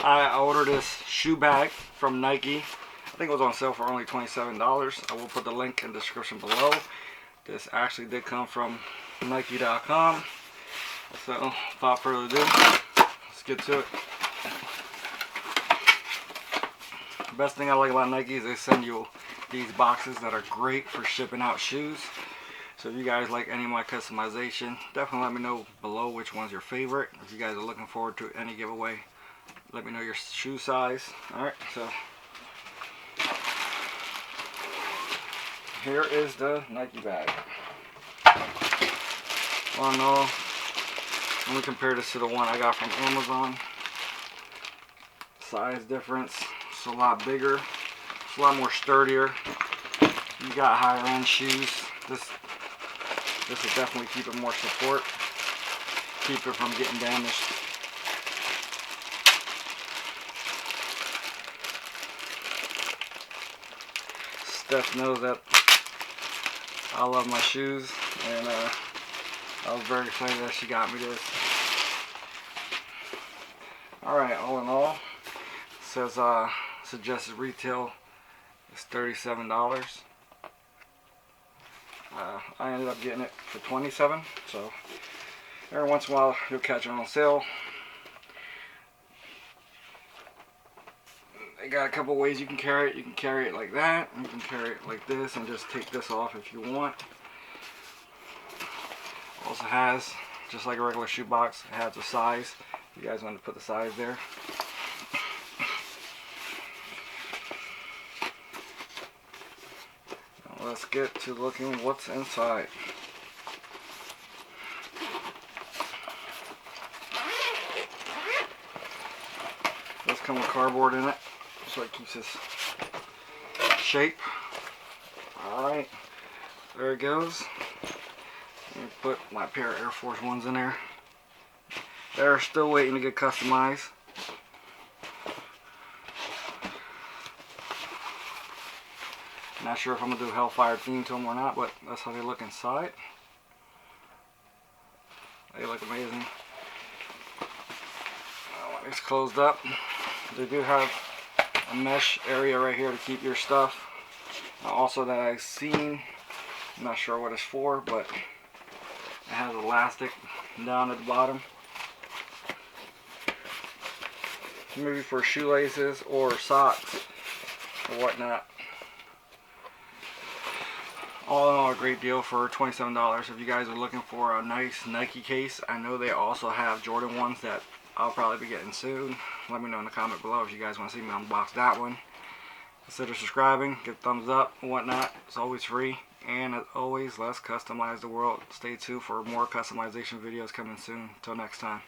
I ordered this shoe bag from Nike. I think it was on sale for only $27. I will put the link in the description below. This actually did come from Nike.com. So, without further ado, let's get to it. The best thing I like about Nike is they send you these boxes that are great for shipping out shoes. So if you guys like any of my customization, definitely let me know below which one's your favorite. If you guys are looking forward to any giveaway, let me know your shoe size. Alright, so here is the Nike bag. All in all, let me compare this to the one I got from Amazon. Size difference, it's a lot bigger, it's a lot more sturdier. You got higher end shoes. This will definitely keep it more support, keep it from getting damaged. Steph knows that I love my shoes, and I was very excited that she got me this. Alright, all in all, it says suggested retail is $37. I ended up getting it for $27, so every once in a while you'll catch it on sale. They got a couple ways you can carry it. You can carry it like that, and you can carry it like this and just take this off if you want. Also has, just like a regular shoe box, it has a size. If you guys want to put the size there. Now let's get to looking what's inside. It does come with cardboard in it, so it keeps its shape. Alright, there it goes. Let me put my pair of Air Force Ones in there. They're still waiting to get customized. Not sure if I'm going to do Hellfire theme to them or not, but that's how they look inside. They look amazing. When it's closed up, they do have a mesh area right here to keep your stuff. Also that I've seen, I'm not sure what it's for, but it has elastic down at the bottom. Maybe for shoelaces or socks or whatnot. All in all, a great deal for $27. If you guys are looking for a nice Nike case, I know they also have Jordan ones that I'll probably be getting soon. Let me know in the comment below if you guys want to see me unbox that one. Consider subscribing, give a thumbs up and whatnot. It's always free. And as always, let's customize the world. Stay tuned for more customization videos coming soon. Until next time.